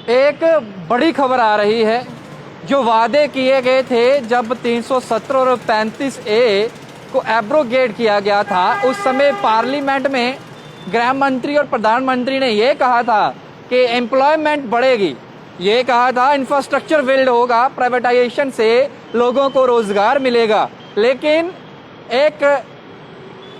एक बड़ी खबर आ रही है। जो वादे किए गए थे जब 317 और 35A को एब्रोगेट किया गया था, उस समय पार्लियामेंट में गृह मंत्री और प्रधानमंत्री ने ये कहा था कि एम्प्लॉयमेंट बढ़ेगी, ये कहा था इंफ्रास्ट्रक्चर बिल्ड होगा, प्राइवेटाइजेशन से लोगों को रोजगार मिलेगा। लेकिन एक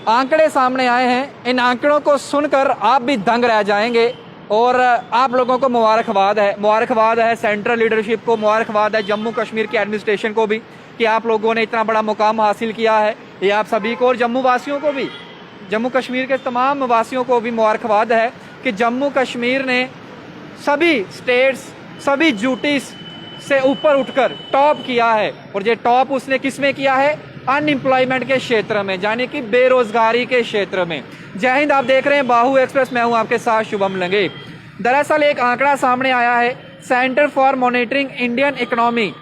आंकड़े सामने आए हैं, इन आंकड़ों को सुनकर आप भी दंग रह जाएंगे और आप लोगों को मुबारकबाद है सेंट्रल लीडरशिप को, मुबारकबाद है जम्मू कश्मीर की एडमिनिस्ट्रेशन को भी कि आप लोगों ने इतना बड़ा मुकाम हासिल किया है। ये आप सभी को और जम्मू वासियों को भी, जम्मू कश्मीर के तमाम वासियों को भी मुबारकबाद है कि जम्मू कश्मीर ने सभी स्टेट्स, सभी ड्यूटीज से ऊपर उठकर टॉप किया है। और ये टॉप उसने किस में किया है? अनएम्प्लॉयमेंट के क्षेत्र में, यानी कि बेरोजगारी के क्षेत्र में। जय हिंद, आप देख रहे हैं बाहु एक्सप्रेस, मैं हूं आपके साथ शुभम लंगे। दरअसल एक आंकड़ा सामने आया है, centre for monitoring Indian economy,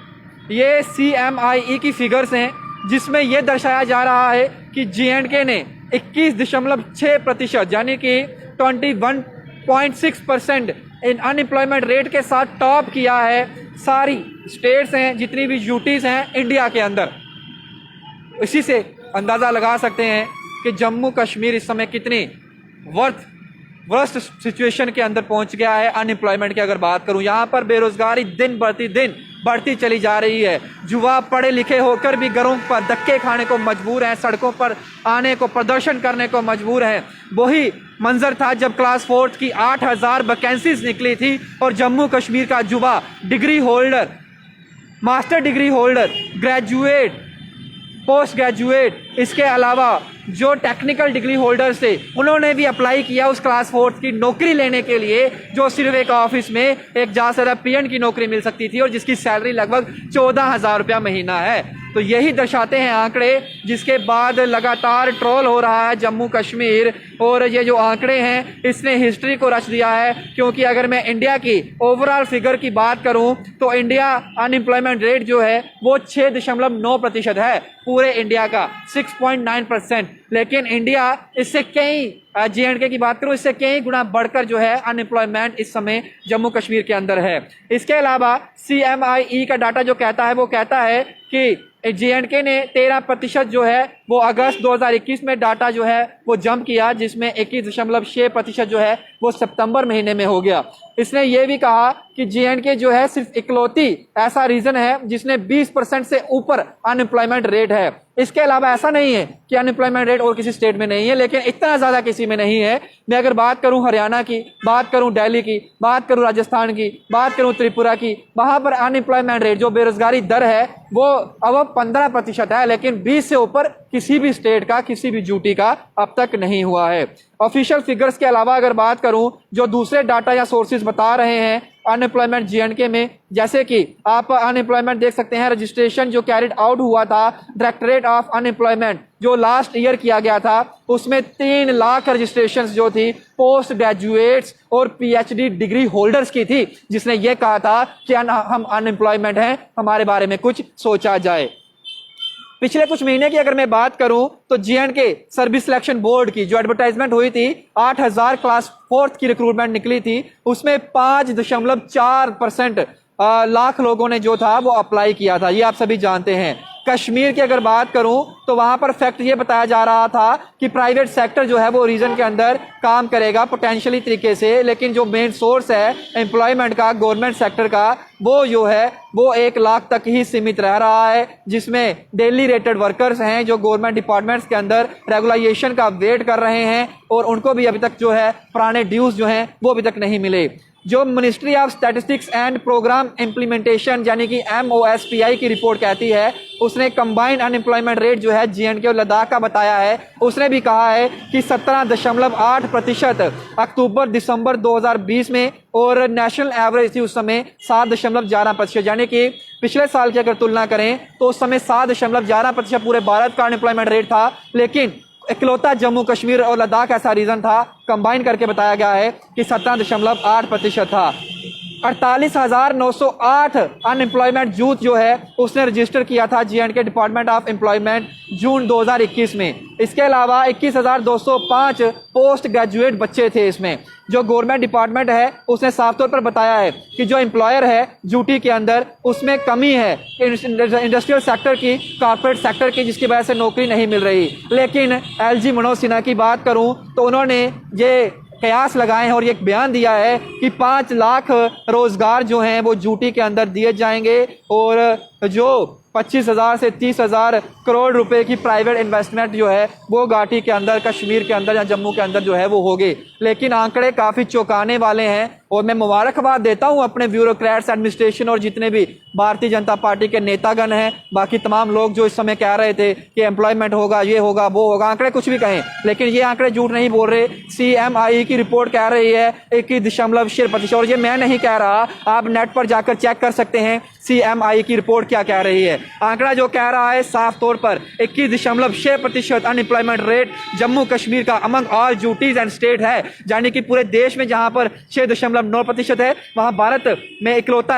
ये CMIE की फिगर्स हैं, जिसमें यह दर्शाया जा रहा है कि J&K ने 21.6% यानी कि 21.6% इन अनएम्प्लॉयमेंट रेट के साथ टॉप किया है सारी स्टेट्स हैं, जितनी भी यूटीज हैं इंडिया के अंदर। इसी से अंदाज़ा लगा सकते हैं कि जम्मू कश्मीर इस समय कितनी वर्स्ट सिचुएशन के अंदर पहुंच गया है। अनएम्प्लॉयमेंट की अगर बात करूं, यहाँ पर बेरोजगारी दिन बढ़ती चली जा रही है। युवा पढ़े लिखे होकर भी घरों पर धक्के खाने को मजबूर हैं, सड़कों पर आने को, प्रदर्शन करने को मजबूर हैं। वही मंजर था जब क्लास 4 की 8000 वैकेंसीज निकली थी और जम्मू कश्मीर का युवा degree holder, master degree holder, graduate, post graduate, इसके अलावा जो टेक्निकल डिग्री होल्डर्स थे, उन्होंने भी अप्लाई किया उस क्लास 4 की नौकरी लेने के लिए, जो सिर्फ एक ऑफिस में एक ज़्यादा PN की नौकरी मिल सकती थी और जिसकी सैलरी लगभग 14,000 रुपया महीना है। तो यही दर्शाते हैं आंकड़े, जिसके बाद लगातार ट्रोल हो रहा है जम्मू कश्मीर। और ये जो आंकड़े हैं, इसने हिस्ट्री को रच दिया है, क्योंकि अगर मैं इंडिया की ओवरऑल फिगर की बात करूं तो इंडिया अनएम्प्लॉयमेंट रेट जो है वो 6.9% है पूरे इंडिया का, 6.9%। लेकिन इंडिया इससे कई, J&K की बात करूं, इससे कई गुना बढ़कर जो है अनएम्प्लॉयमेंट इस समय जम्मू कश्मीर के अंदर है। इसके अलावा CMIE का डाटा जो कहता है, वो कहता है कि J&K ने 13% जो है वो अगस्त 2021 में डाटा जो है वो जंप किया, जिसमें 21.6% जो है वो सितंबर महीने में हो गया। इसने ये भी कहा कि J&K जो है सिर्फ इकलौती ऐसा रीजन है जिसने 20% से ऊपर अनएम्प्लॉयमेंट रेट है। इसके अलावा ऐसा नहीं है कि अनएम्प्लॉयमेंट रेट और किसी स्टेट में नहीं है, लेकिन इतना ज़्यादा किसी में नहीं है। मैं अगर बात करूं हरियाणा की, बात करूं दिल्ली की, बात करूं राजस्थान की, बात करूं त्रिपुरा की, वहां पर अनएम्प्लॉयमेंट रेट, जो बेरोजगारी दर है, वो अब 15% है, लेकिन 20 से ऊपर किसी भी स्टेट का, किसी भी यूटी का अब तक नहीं हुआ है। ऑफिशियल फिगर्स के अलावा अगर बात करूं, जो दूसरे डाटा या सोर्सेज बता रहे हैं अनएम्प्लॉयमेंट J&K में, जैसे कि आप अनएम्प्लॉयमेंट देख सकते हैं, रजिस्ट्रेशन जो कैरिड आउट हुआ था डायरेक्टरेट ऑफ अनएम्प्लॉयमेंट जो लास्ट ईयर किया गया था, उसमें 3 लाख रजिस्ट्रेशंस जो थी पोस्ट ग्रेजुएट्स और PhD डिग्री होल्डर्स की थी, जिसने ये कहा था कि हम अनएम्प्लॉयमेंट हैं, हमारे बारे में कुछ सोचा जाए। पिछले कुछ महीने की अगर मैं बात करूं तो J&K सर्विस सिलेक्शन बोर्ड की जो एडवर्टाइजमेंट हुई थी, 8000 क्लास 4 की रिक्रूटमेंट निकली थी, उसमें 5.4% लाख लोगों ने जो था वो अप्लाई किया था, ये आप सभी जानते हैं। कश्मीर की अगर बात करूं तो वहां पर फैक्ट ये बताया जा रहा था कि प्राइवेट सेक्टर जो है वो रीजन के अंदर काम करेगा पोटेंशियली तरीके से, लेकिन जो मेन सोर्स है एम्प्लॉयमेंट का, गवर्नमेंट सेक्टर का, वो जो है वो 1 लाख तक ही सीमित रह रहा है, जिसमें डेली रेटेड वर्कर्स हैं जो गवर्नमेंट डिपार्टमेंट्स के अंदर रेगुलाइजेशन का वेट कर रहे हैं और उनको भी अभी तक जो है पुराने ड्यूज जो हैं वो अभी तक नहीं मिले। जो ministry of statistics and programme implementation यानी कि MOSPI की रिपोर्ट कहती है, उसने कंबाइंड अनएम्प्लॉयमेंट रेट जो है J&K और लद्दाख का बताया है। उसने भी कहा है कि 17.8% अक्टूबर दिसंबर 2020 में और नेशनल एवरेज थी उस समय 7.11%, यानी कि पिछले साल की अगर तुलना करें तो उस समय 7.11% पूरे भारत का अनएम्प्लॉयमेंट रेट था। लेकिन इकलौता जम्मू कश्मीर और लद्दाख ऐसा रीजन था, कंबाइन करके बताया गया है कि 17.8% था। 48,908 अनएम्प्लॉयमेंट यूथ जो है उसने रजिस्टर किया था J&K डिपार्टमेंट ऑफ एम्प्लॉयमेंट जून 2021 में। इसके अलावा 21,205 पोस्ट ग्रेजुएट बच्चे थे इसमें। जो गवर्नमेंट डिपार्टमेंट है उसने साफ तौर पर बताया है कि जो एम्प्लॉयर है ड्यूटी के अंदर उसमें कमी है इंडस्ट्रियल सेक्टर की, कॉर्पोरेट सेक्टर की, जिसकी वजह से नौकरी नहीं मिल रही। लेकिन LG मनोज सिन्हा की बात करूं तो उन्होंने ये कयास लगाए हैं और ये एक बयान दिया है कि 5 लाख रोजगार जो हैं वो ड्यूटी के अंदर दिए जाएंगे और जो 25,000 से 30,000 करोड़ रुपए की प्राइवेट इन्वेस्टमेंट जो है वो घाटी के अंदर, कश्मीर के अंदर या जम्मू के अंदर जो है वो होगी। लेकिन आंकड़े काफ़ी चौंकाने वाले हैं और मैं मुबारकबाद देता हूं अपने ब्यूरोक्रेट्स, एडमिनिस्ट्रेशन और जितने भी भारतीय जनता पार्टी के नेतागण हैं, बाकी तमाम लोग जो इस समय कह रहे थे कि एम्प्लॉयमेंट होगा, ये होगा, वो होगा, आंकड़े कुछ भी कहें लेकिन ये आंकड़े झूठ नहीं बोल रहे। CMI की रिपोर्ट कह रही है 21.6%। और ये मैं नहीं कह रहा, आप नेट पर जाकर चेक कर सकते हैं CMI की रिपोर्ट क्या कह रही है। आंकड़ा जो कह रहा है साफ तौर पर 21.6% अनएम्प्लॉयमेंट रेट जम्मू कश्मीर का among all duties and state है, यानी कि पूरे देश में जहां पर 6.9% है वहां भारत में इकलौती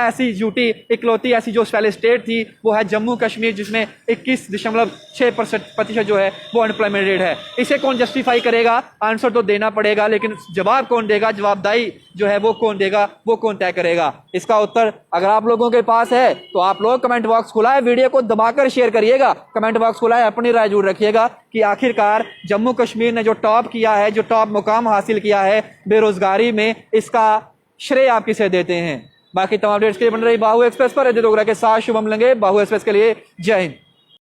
ऐसी जो पहले स्टेट थी वो है जम्मू कश्मीर, जिसमें 21.6% जो है वो अनएम्प्लॉयमेंट रेट है। इसे कौन जस्टिफाई करेगा? आंसर तो देना पड़ेगा, लेकिन जवाब कौन देगा, जवाबदाही जो है वो कौन देगा, वो कौन तय करेगा? इसका उत्तर अगर आप लोगों के पास है तो आप लोग कमेंट बॉक्स खुला है, वीडियो को दबाकर शेयर करिएगा, कमेंट बॉक्स खुला है, अपनी राय जरूर रखिएगा कि आखिरकार जम्मू कश्मीर ने जो टॉप किया है, जो टॉप मुकाम हासिल किया है बेरोजगारी में, इसका श्रेय आप किसे देते हैं? बाकी तमाम अपडेट्स के लिए बन रही बाहु एक्सप्रेस पर। के साथ शुभम लंगे, बाहु एक्सप्रेस के लिए जय हिंद।